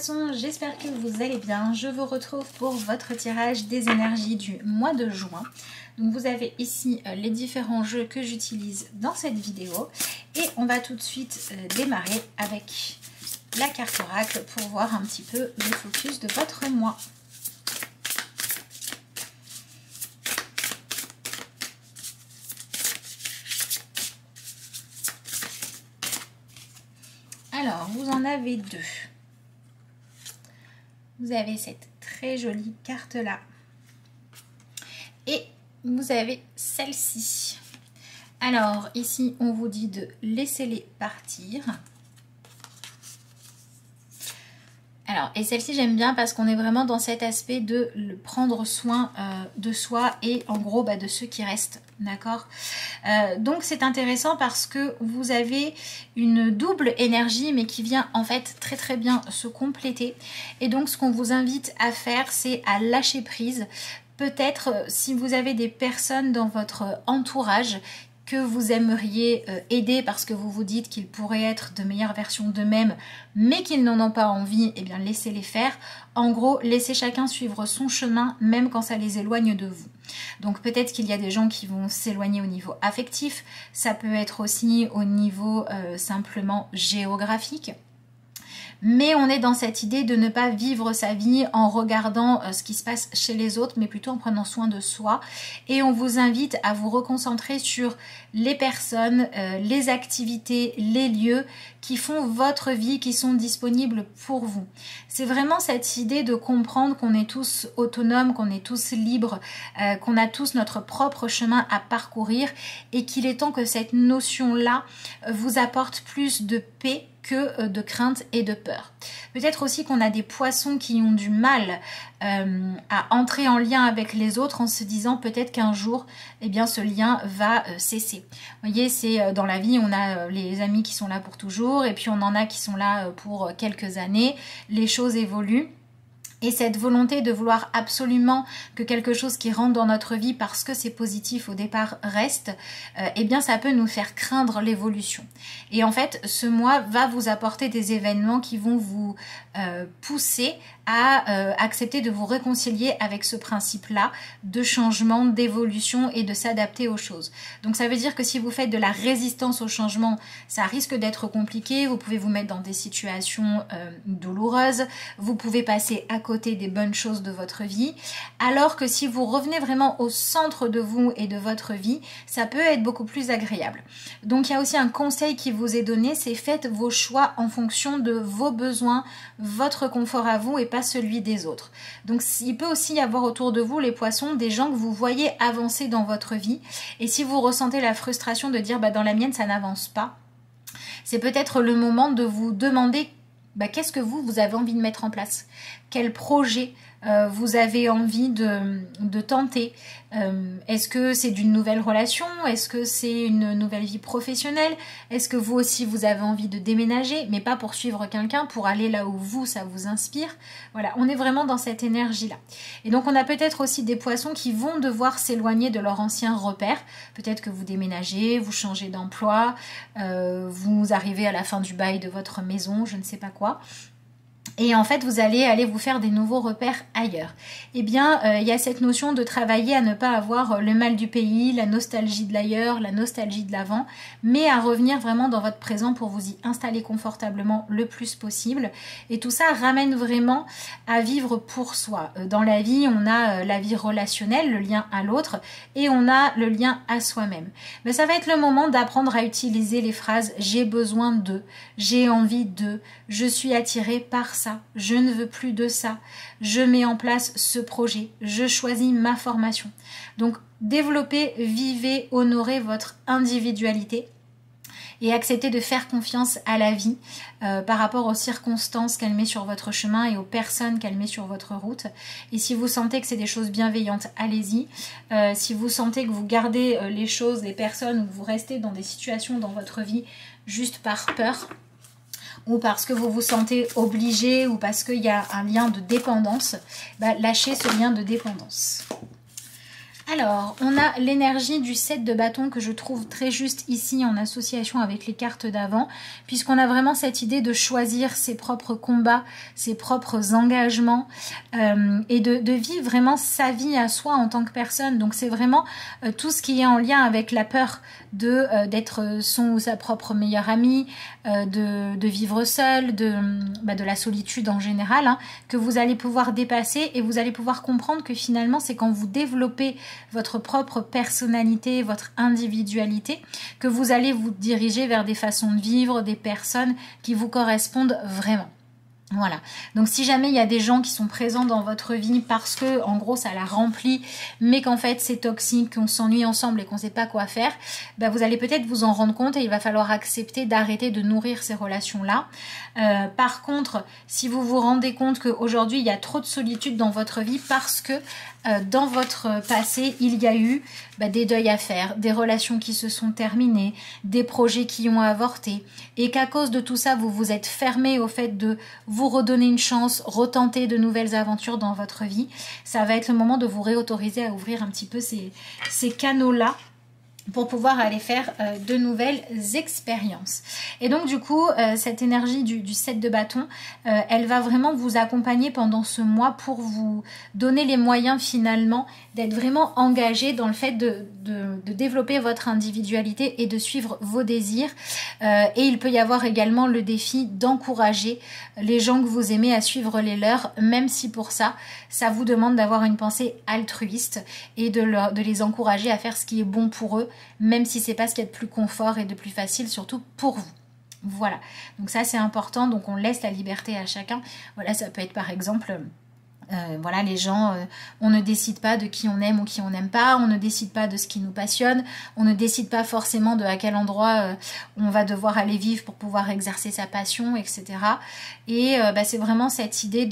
poissons, j'espère que vous allez bien. Je vous retrouve pour votre tirage des énergies du mois de juin. Donc vous avez ici les différents jeux que j'utilise dans cette vidéo. Et on va tout de suite démarrer avec la carte oracle pour voir un petit peu le focus de votre mois. Alors, vous en avez deux. Vous avez cette très jolie carte-là. Et vous avez celle-ci. Alors, ici, on vous dit de laisser-les partir. Alors, et celle-ci, j'aime bien parce qu'on est vraiment dans cet aspect de prendre soin de soi et en gros de ceux qui restent. D'accord, donc c'est intéressant parce que vous avez une double énergie mais qui vient en fait très bien se compléter. Et donc ce qu'on vous invite à faire, c'est à lâcher prise. Peut-être si vous avez des personnes dans votre entourage que vous aimeriez aider parce que vous vous dites qu'ils pourraient être de meilleures versions d'eux-mêmes mais qu'ils n'en ont pas envie, eh bien laissez-les faire. En gros, laissez chacun suivre son chemin même quand ça les éloigne de vous. Donc peut-être qu'il y a des gens qui vont s'éloigner au niveau affectif, ça peut être aussi au niveau simplement géographique. Mais on est dans cette idée de ne pas vivre sa vie en regardant ce qui se passe chez les autres, mais plutôt en prenant soin de soi. Et on vous invite à vous reconcentrer sur les personnes, les activités, les lieux qui font votre vie, qui sont disponibles pour vous. C'est vraiment cette idée de comprendre qu'on est tous autonomes, qu'on est tous libres, qu'on a tous notre propre chemin à parcourir et qu'il est temps que cette notion-là vous apporte plus de paix que de crainte et de peur. Peut-être aussi qu'on a des poissons qui ont du mal à entrer en lien avec les autres en se disant peut-être qu'un jour, eh bien, ce lien va cesser. Vous voyez, c'est dans la vie, on a les amis qui sont là pour toujours et puis on en a qui sont là pour quelques années. Les choses évoluent. Et cette volonté de vouloir absolument que quelque chose qui rentre dans notre vie parce que c'est positif au départ reste, eh bien ça peut nous faire craindre l'évolution. Et en fait, ce mois va vous apporter des événements qui vont vous pousser à accepter de vous réconcilier avec ce principe-là de changement, d'évolution et de s'adapter aux choses. Donc ça veut dire que si vous faites de la résistance au changement, ça risque d'être compliqué, vous pouvez vous mettre dans des situations douloureuses, vous pouvez passer à côté des bonnes choses de votre vie, alors que si vous revenez vraiment au centre de vous et de votre vie, ça peut être beaucoup plus agréable. Donc il y a aussi un conseil qui vous est donné, c'est faites vos choix en fonction de vos besoins, votre confort à vous et pas celui des autres. Donc il peut aussi y avoir autour de vous, les poissons, des gens que vous voyez avancer dans votre vie et si vous ressentez la frustration de dire dans la mienne ça n'avance pas, c'est peut-être le moment de vous demander qu'est-ce que vous avez envie de mettre en place, quel projet vous avez envie de tenter. Est-ce que c'est d'une nouvelle relation? Est-ce que c'est une nouvelle vie professionnelle? Est-ce que vous aussi vous avez envie de déménager, mais pas pour suivre quelqu'un, pour aller là où vous, ça vous inspire? Voilà, on est vraiment dans cette énergie-là. Et donc on a peut-être aussi des poissons qui vont devoir s'éloigner de leur ancien repère. Peut-être que vous déménagez, vous changez d'emploi, vous arrivez à la fin du bail de votre maison, je ne sais pas quoi. Et en fait, vous allez aller vous faire des nouveaux repères ailleurs. Eh bien, il y a cette notion de travailler à ne pas avoir le mal du pays, la nostalgie de l'ailleurs, la nostalgie de l'avant, mais à revenir vraiment dans votre présent pour vous y installer confortablement le plus possible. Et tout ça ramène vraiment à vivre pour soi. Dans la vie, on a la vie relationnelle, le lien à l'autre, et on a le lien à soi-même. Mais ça va être le moment d'apprendre à utiliser les phrases « j'ai besoin de »,« j'ai envie de »,« je suis attiré par ça », je ne veux plus de ça, je mets en place ce projet, je choisis ma formation. Donc développez, vivez, honorez votre individualité et acceptez de faire confiance à la vie par rapport aux circonstances qu'elle met sur votre chemin et aux personnes qu'elle met sur votre route. Et si vous sentez que c'est des choses bienveillantes, allez-y. Si vous sentez que vous gardez les choses, les personnes, ou que vous restez dans des situations dans votre vie juste par peur, ou parce que vous vous sentez obligé ou parce qu'il y a un lien de dépendance, lâchez ce lien de dépendance. Alors, on a l'énergie du 7 de bâton que je trouve très juste ici en association avec les cartes d'avant, puisqu'on a vraiment cette idée de choisir ses propres combats, ses propres engagements et de vivre vraiment sa vie à soi en tant que personne. Donc c'est vraiment tout ce qui est en lien avec la peur d'être son ou sa propre meilleure amie, de vivre seul, de la solitude en général, hein, que vous allez pouvoir dépasser et vous allez pouvoir comprendre que finalement c'est quand vous développez votre propre personnalité, votre individualité, que vous allez vous diriger vers des façons de vivre, des personnes qui vous correspondent vraiment. Voilà, donc si jamais il y a des gens qui sont présents dans votre vie parce que en gros ça la remplit mais qu'en fait c'est toxique, qu'on s'ennuie ensemble et qu'on ne sait pas quoi faire, vous allez peut-être vous en rendre compte et il va falloir accepter d'arrêter de nourrir ces relations-là. Par contre, si vous vous rendez compte qu'aujourd'hui il y a trop de solitude dans votre vie parce que dans votre passé, il y a eu des deuils à faire, des relations qui se sont terminées, des projets qui ont avorté, et qu'à cause de tout ça, vous vous êtes fermé au fait de vous redonner une chance, retenter de nouvelles aventures dans votre vie. Ça va être le moment de vous réautoriser à ouvrir un petit peu ces canaux-là pour pouvoir aller faire de nouvelles expériences. Et donc du coup, cette énergie du 7 de bâton, elle va vraiment vous accompagner pendant ce mois pour vous donner les moyens finalement d'être vraiment engagé dans le fait de développer votre individualité et de suivre vos désirs. Et il peut y avoir également le défi d'encourager les gens que vous aimez à suivre les leurs, même si pour ça, ça vous demande d'avoir une pensée altruiste et de les encourager à faire ce qui est bon pour eux, même si c'est pas ce qu'il y a de plus confort et de plus facile, surtout pour vous. Voilà, donc ça c'est important, donc on laisse la liberté à chacun. Voilà, ça peut être par exemple... voilà, les gens, on ne décide pas de qui on aime ou qui on n'aime pas, on ne décide pas de ce qui nous passionne, on ne décide pas forcément de à quel endroit on va devoir aller vivre pour pouvoir exercer sa passion, etc. Et c'est vraiment cette idée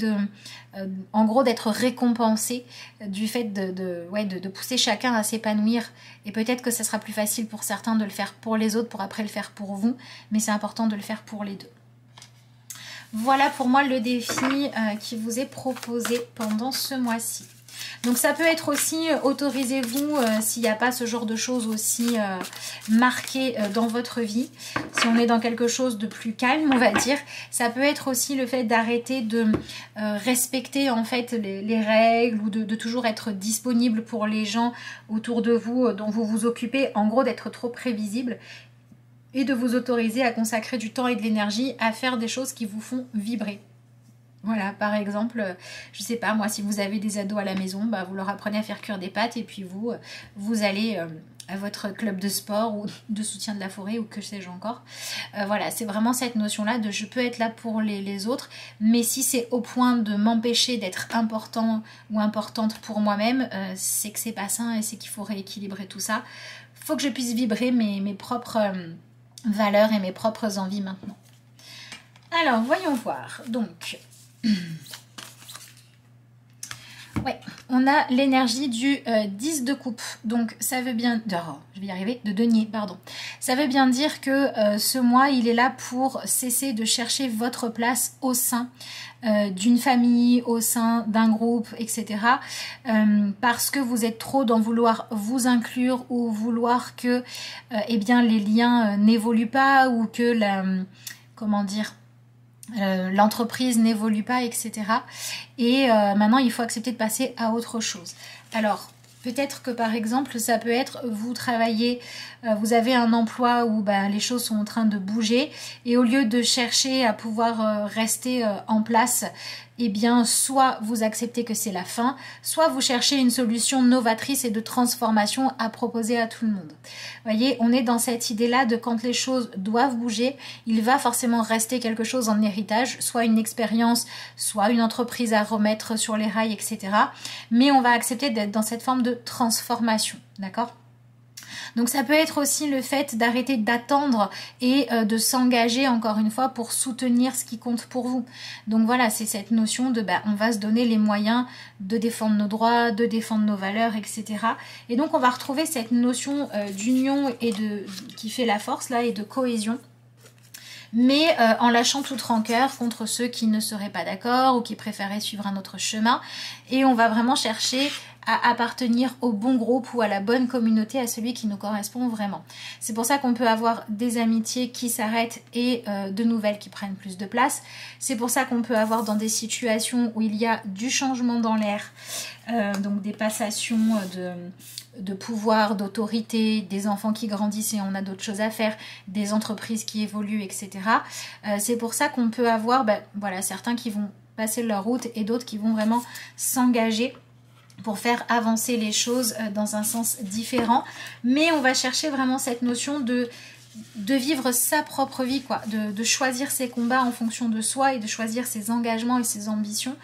en gros d'être récompensé du fait de pousser chacun à s'épanouir. Et peut-être que ça sera plus facile pour certains de le faire pour les autres pour après le faire pour vous, mais c'est important de le faire pour les deux. Voilà pour moi le défi qui vous est proposé pendant ce mois-ci. Donc ça peut être aussi, autorisez-vous s'il n'y a pas ce genre de choses aussi marquées dans votre vie. Si on est dans quelque chose de plus calme, on va dire, ça peut être aussi le fait d'arrêter de respecter en fait les règles ou de toujours être disponible pour les gens autour de vous dont vous vous occupez. En gros, d'être trop prévisible. Et de vous autoriser à consacrer du temps et de l'énergie à faire des choses qui vous font vibrer. Voilà, par exemple, je sais pas, moi, si vous avez des ados à la maison, vous leur apprenez à faire cuire des pâtes et puis vous allez à votre club de sport ou de soutien de la forêt ou que sais-je encore. Voilà, c'est vraiment cette notion-là de je peux être là pour les autres, mais si c'est au point de m'empêcher d'être important ou importante pour moi-même, c'est que c'est pas sain et c'est qu'il faut rééquilibrer tout ça. Faut que je puisse vibrer mes propres... valeurs et mes propres envies maintenant. Alors, voyons voir. Donc, ouais, on a l'énergie du 10 de coupe. Donc, ça veut bien... je vais y arriver, de denier, pardon. Ça veut bien dire que ce mois, il est là pour cesser de chercher votre place au sein d'une famille, au sein d'un groupe, etc. Parce que vous êtes trop dans vouloir vous inclure ou vouloir que les liens n'évoluent pas ou que l'entreprise n'évolue pas, etc. Et maintenant, il faut accepter de passer à autre chose. Alors, peut-être que par exemple, ça peut être vous travaillez, vous avez un emploi où les choses sont en train de bouger et au lieu de chercher à pouvoir rester en place, soit vous acceptez que c'est la fin, soit vous cherchez une solution novatrice et de transformation à proposer à tout le monde. Vous voyez, on est dans cette idée-là de quand les choses doivent bouger, il va forcément rester quelque chose en héritage, soit une expérience, soit une entreprise à remettre sur les rails, etc. Mais on va accepter d'être dans cette forme de transformation, d'accord ? Donc ça peut être aussi le fait d'arrêter d'attendre et de s'engager encore une fois pour soutenir ce qui compte pour vous. Donc voilà, c'est cette notion de on va se donner les moyens de défendre nos droits, de défendre nos valeurs, etc. Et donc on va retrouver cette notion d'union et qui fait la force là et de cohésion. Mais en lâchant toute rancœur contre ceux qui ne seraient pas d'accord ou qui préféraient suivre un autre chemin. et on va vraiment chercher à appartenir au bon groupe ou à la bonne communauté, à celui qui nous correspond vraiment. C'est pour ça qu'on peut avoir des amitiés qui s'arrêtent et de nouvelles qui prennent plus de place. C'est pour ça qu'on peut avoir dans des situations où il y a du changement dans l'air, donc des passations de pouvoir, d'autorité, des enfants qui grandissent et on a d'autres choses à faire, des entreprises qui évoluent, etc. C'est pour ça qu'on peut avoir voilà, certains qui vont passer leur route et d'autres qui vont vraiment s'engager pour faire avancer les choses dans un sens différent. Mais on va chercher vraiment cette notion de vivre sa propre vie, quoi, de choisir ses combats en fonction de soi et de choisir ses engagements et ses ambitions,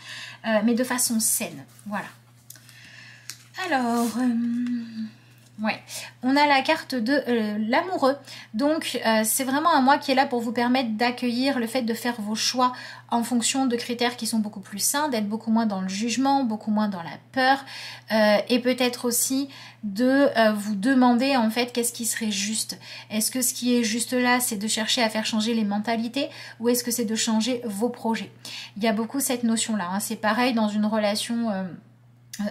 mais de façon saine. Voilà. Alors, ouais, on a la carte de l'amoureux. Donc, c'est vraiment un mois qui est là pour vous permettre d'accueillir le fait de faire vos choix en fonction de critères qui sont beaucoup plus sains, d'être beaucoup moins dans le jugement, beaucoup moins dans la peur, et peut-être aussi de vous demander en fait qu'est-ce qui serait juste. Est-ce que ce qui est juste là, c'est de chercher à faire changer les mentalités ou est-ce que c'est de changer vos projets? Il y a beaucoup cette notion-là, hein. C'est pareil dans une relation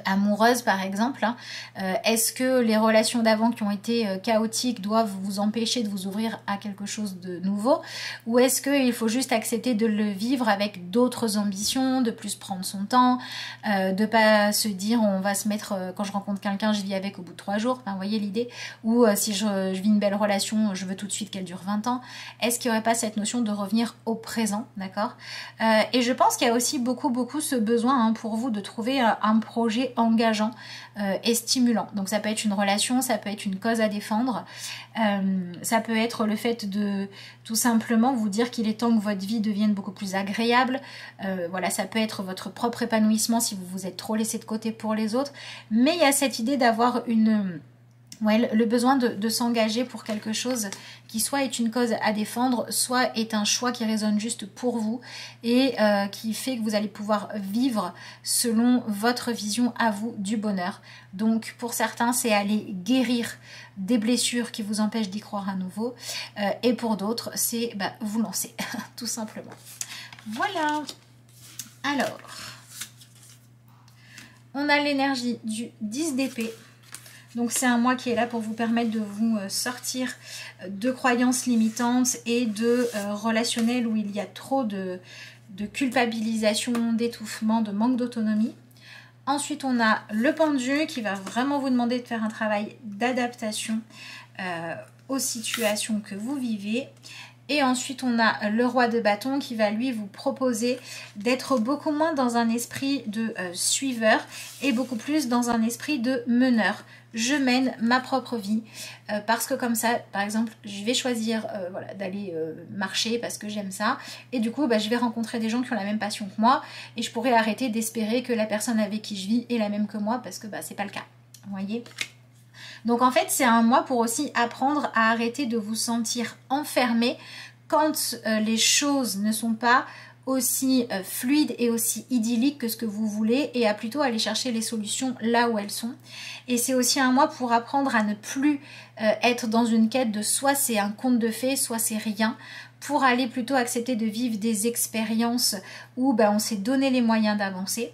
amoureuse par exemple, hein. Est-ce que les relations d'avant qui ont été chaotiques doivent vous empêcher de vous ouvrir à quelque chose de nouveau, ou est-ce qu'il faut juste accepter de le vivre avec d'autres ambitions, de plus prendre son temps, de pas se dire on va se mettre, quand je rencontre quelqu'un je vis avec au bout de 3 jours, enfin, vous voyez l'idée, ou si je vis une belle relation je veux tout de suite qu'elle dure 20 ans. Est-ce qu'il n'y aurait pas cette notion de revenir au présent, d'accord? Et je pense qu'il y a aussi beaucoup ce besoin, hein, pour vous de trouver un projet engageant et stimulant. Donc ça peut être une relation, ça peut être une cause à défendre, ça peut être le fait de tout simplement vous dire qu'il est temps que votre vie devienne beaucoup plus agréable. Voilà, ça peut être votre propre épanouissement si vous vous êtes trop laissé de côté pour les autres, mais il y a cette idée d'avoir le besoin de s'engager pour quelque chose qui soit est une cause à défendre, soit est un choix qui résonne juste pour vous et qui fait que vous allez pouvoir vivre selon votre vision à vous du bonheur. Donc pour certains, c'est aller guérir des blessures qui vous empêchent d'y croire à nouveau, et pour d'autres, c'est vous lancer, tout simplement. Voilà. Alors, on a l'énergie du 10 d'épée. Donc c'est un mois qui est là pour vous permettre de vous sortir de croyances limitantes et de relationnels où il y a trop de culpabilisation, d'étouffement, de manque d'autonomie. Ensuite on a le pendu qui va vraiment vous demander de faire un travail d'adaptation aux situations que vous vivez. Et ensuite on a le roi de bâton qui va lui vous proposer d'être beaucoup moins dans un esprit de suiveur et beaucoup plus dans un esprit de meneur. Je mène ma propre vie parce que comme ça, par exemple, je vais choisir voilà, d'aller marcher parce que j'aime ça. Et du coup, je vais rencontrer des gens qui ont la même passion que moi et je pourrais arrêter d'espérer que la personne avec qui je vis est la même que moi parce que c'est pas le cas. Vous voyez ? Donc en fait, c'est un mois pour aussi apprendre à arrêter de vous sentir enfermé quand les choses ne sont pas aussi fluides et aussi idylliques que ce que vous voulez et à plutôt aller chercher les solutions là où elles sont. Et c'est aussi un mois pour apprendre à ne plus être dans une quête de soit c'est un conte de fées, soit c'est rien, pour aller plutôt accepter de vivre des expériences où on s'est donné les moyens d'avancer.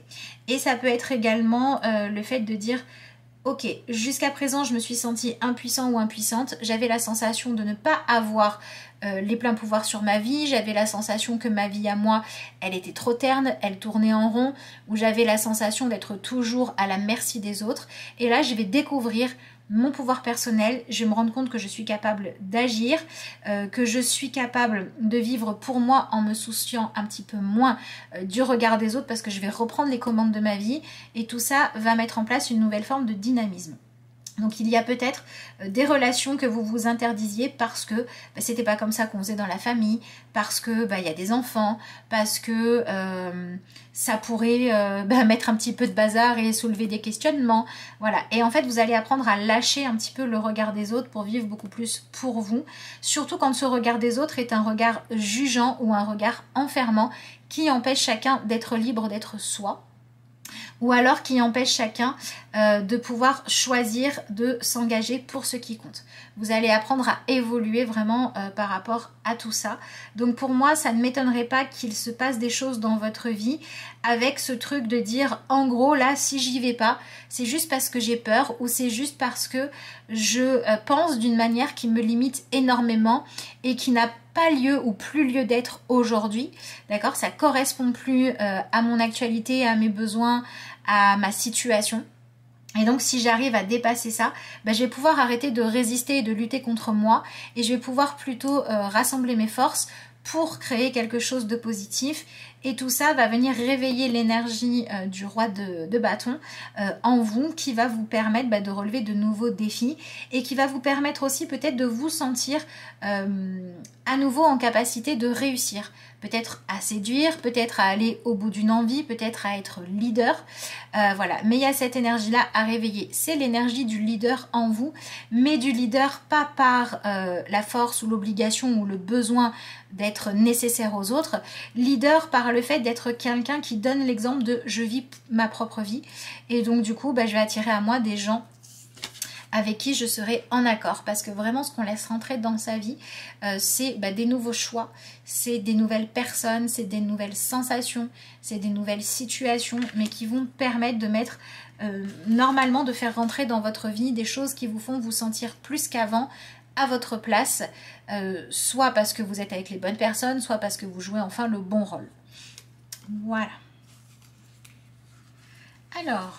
Et ça peut être également le fait de dire ok, jusqu'à présent je me suis sentie impuissant ou impuissante, j'avais la sensation de ne pas avoir les pleins pouvoirs sur ma vie, j'avais la sensation que ma vie à moi, elle était trop terne, elle tournait en rond, ou j'avais la sensation d'être toujours à la merci des autres. Et là, je vais découvrir mon pouvoir personnel, je vais me rendre compte que je suis capable d'agir, que je suis capable de vivre pour moi en me souciant un petit peu moins du regard des autres parce que je vais reprendre les commandes de ma vie et tout ça va mettre en place une nouvelle forme de dynamisme. Donc il y a peut-être des relations que vous vous interdisiez parce que c'était pas comme ça qu'on faisait dans la famille, parce que il y a des enfants, parce que ça pourrait mettre un petit peu de bazar et soulever des questionnements. Voilà. Et en fait, vous allez apprendre à lâcher un petit peu le regard des autres pour vivre beaucoup plus pour vous. Surtout quand ce regard des autres est un regard jugeant ou un regard enfermant qui empêche chacun d'être libre d'être soi. ou alors qui empêche chacun de pouvoir choisir de s'engager pour ce qui compte. Vous allez apprendre à évoluer vraiment par rapport à tout ça. Donc pour moi, ça ne m'étonnerait pas qu'il se passe des choses dans votre vie avec ce truc de dire en gros là, si j'y vais pas, c'est juste parce que j'ai peur ou c'est juste parce que je pense d'une manière qui me limite énormément et qui n'a pas lieu ou plus lieu d'être aujourd'hui, d'accord? Ça correspond plus à mon actualité, à mes besoins, à ma situation. Et donc si j'arrive à dépasser ça, je vais pouvoir arrêter de résister et de lutter contre moi et je vais pouvoir plutôt rassembler mes forces pour créer quelque chose de positif. Et tout ça va venir réveiller l'énergie du roi de bâton en vous, qui va vous permettre de relever de nouveaux défis et qui va vous permettre aussi peut-être de vous sentir à nouveau en capacité de réussir. Peut-être à séduire, peut-être à aller au bout d'une envie, peut-être à être leader. Voilà, mais il y a cette énergie-là à réveiller. C'est l'énergie du leader en vous, mais du leader pas par la force ou l'obligation ou le besoin d'être nécessaire aux autres. Leader par le fait d'être quelqu'un qui donne l'exemple de je vis ma propre vie. Et donc du coup, je vais attirer à moi des gens avec qui je serai en accord, parce que vraiment ce qu'on laisse rentrer dans sa vie, c'est des nouveaux choix, c'est des nouvelles personnes, c'est des nouvelles sensations, c'est des nouvelles situations, mais qui vont permettre de mettre normalement, de faire rentrer dans votre vie des choses qui vous font vous sentir plus qu'avant à votre place, soit parce que vous êtes avec les bonnes personnes, soit parce que vous jouez enfin le bon rôle. Voilà. Alors,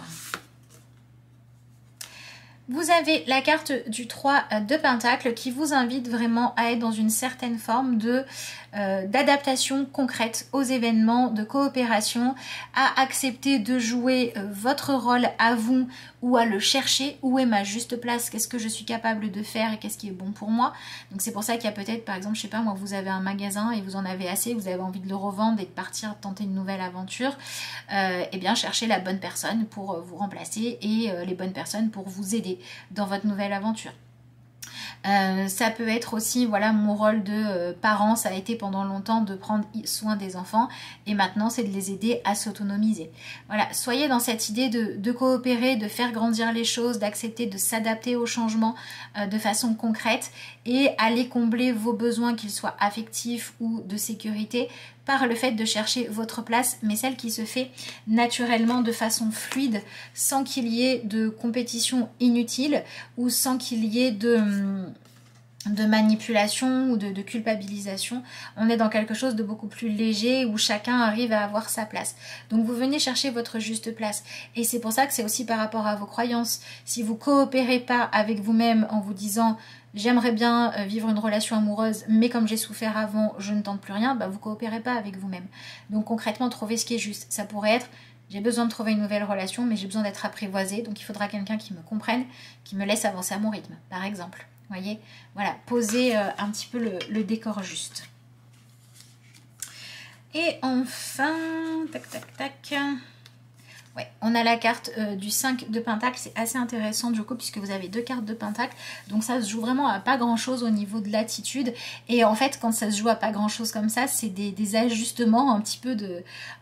vous avez la carte du 3 de Pentacle qui vous invite vraiment à être dans une certaine forme d'adaptation concrète aux événements, de coopération, à accepter de jouer votre rôle à vous ou à le chercher. Où est ma juste place? Qu'est-ce que je suis capable de faire et qu'est-ce qui est bon pour moi? Donc c'est pour ça qu'il y a peut-être, par exemple, je sais pas moi, vous avez un magasin et vous en avez assez, vous avez envie de le revendre et de partir tenter une nouvelle aventure. Eh bien, cherchez la bonne personne pour vous remplacer et les bonnes personnes pour vous aider dans votre nouvelle aventure. Ça peut être aussi, voilà, mon rôle de parent, ça a été pendant longtemps de prendre soin des enfants et maintenant c'est de les aider à s'autonomiser. Voilà, soyez dans cette idée de coopérer, de faire grandir les choses, d'accepter de s'adapter aux changements de façon concrète et aller combler vos besoins, qu'ils soient affectifs ou de sécurité, par le fait de chercher votre place, mais celle qui se fait naturellement de façon fluide, sans qu'il y ait de compétition inutile ou sans qu'il y ait de manipulation ou de culpabilisation. On est dans quelque chose de beaucoup plus léger où chacun arrive à avoir sa place. Donc vous venez chercher votre juste place. Et c'est pour ça que c'est aussi par rapport à vos croyances. Si vous coopérez pas avec vous-même en vous disant j'aimerais bien vivre une relation amoureuse, mais comme j'ai souffert avant, je ne tente plus rien, vous coopérez pas avec vous-même. Donc concrètement, trouvez ce qui est juste. Ça pourrait être j'ai besoin de trouver une nouvelle relation, mais j'ai besoin d'être apprivoisée, donc il faudra quelqu'un qui me comprenne, qui me laisse avancer à mon rythme, par exemple. Voyez, voilà, posez un petit peu le décor juste. Et enfin, tac, tac, tac. Ouais, on a la carte du 5 de Pentacle, c'est assez intéressant du coup puisque vous avez deux cartes de Pentacle, donc ça se joue vraiment à pas grand chose au niveau de l'attitude et en fait quand ça se joue à pas grand chose comme ça, c'est des ajustements un petit peu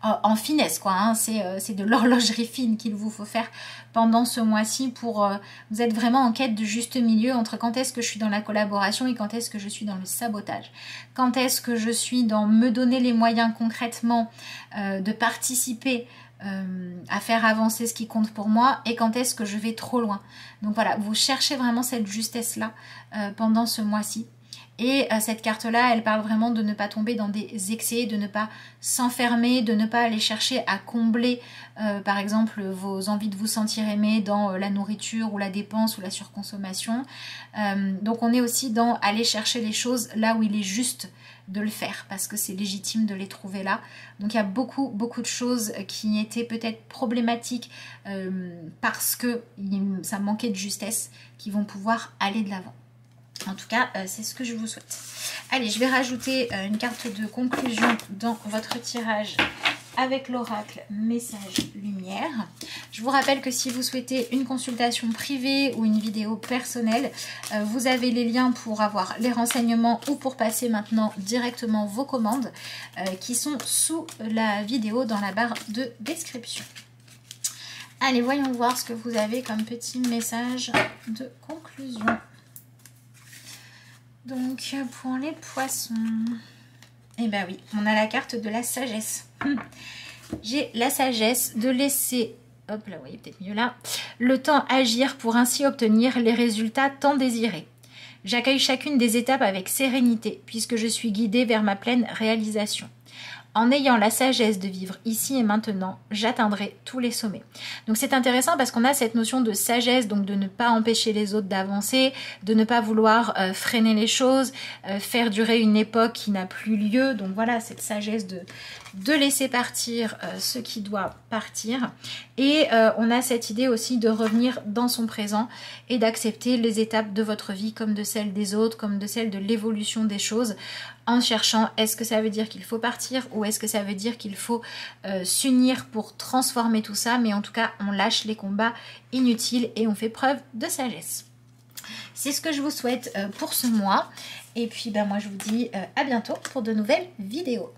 en finesse quoi, hein. C'est de l'horlogerie fine qu'il vous faut faire pendant ce mois-ci pour vous êtes vraiment en quête de juste milieu entre quand est-ce que je suis dans la collaboration et quand est-ce que je suis dans le sabotage, quand est-ce que je suis dans me donner les moyens concrètement de participer à faire avancer ce qui compte pour moi et quand est-ce que je vais trop loin. Donc voilà, vous cherchez vraiment cette justesse-là pendant ce mois-ci. Et cette carte-là, elle parle vraiment de ne pas tomber dans des excès, de ne pas s'enfermer, de ne pas aller chercher à combler, par exemple, vos envies de vous sentir aimé dans la nourriture ou la dépense ou la surconsommation. Donc on est aussi dans aller chercher les choses là où il est juste de le faire parce que c'est légitime de les trouver là. Donc il y a beaucoup de choses qui étaient peut-être problématiques parce que ça manquait de justesse qui vont pouvoir aller de l'avant. En tout cas, c'est ce que je vous souhaite. Allez, je vais rajouter une carte de conclusion dans votre tirage avec l'oracle Message Lumière. Je vous rappelle que si vous souhaitez une consultation privée ou une vidéo personnelle, vous avez les liens pour avoir les renseignements ou pour passer maintenant directement vos commandes qui sont sous la vidéo dans la barre de description. Allez, voyons voir ce que vous avez comme petit message de conclusion. Donc, pour les poissons, eh ben oui, on a la carte de la sagesse. J'ai la sagesse de laisser, hop là, vous voyez peut-être mieux là, le temps agir pour ainsi obtenir les résultats tant désirés. J'accueille chacune des étapes avec sérénité, puisque je suis guidée vers ma pleine réalisation. En ayant la sagesse de vivre ici et maintenant, j'atteindrai tous les sommets. Donc c'est intéressant parce qu'on a cette notion de sagesse, donc de ne pas empêcher les autres d'avancer, de ne pas vouloir freiner les choses, faire durer une époque qui n'a plus lieu. Donc voilà, cette sagesse de laisser partir ce qui doit partir. Et on a cette idée aussi de revenir dans son présent et d'accepter les étapes de votre vie comme de celles des autres, comme de celles de l'évolution des choses, en cherchant est-ce que ça veut dire qu'il faut partir ou est-ce que ça veut dire qu'il faut s'unir pour transformer tout ça. Mais en tout cas, on lâche les combats inutiles et on fait preuve de sagesse. C'est ce que je vous souhaite pour ce mois. Et puis ben, moi je vous dis à bientôt pour de nouvelles vidéos.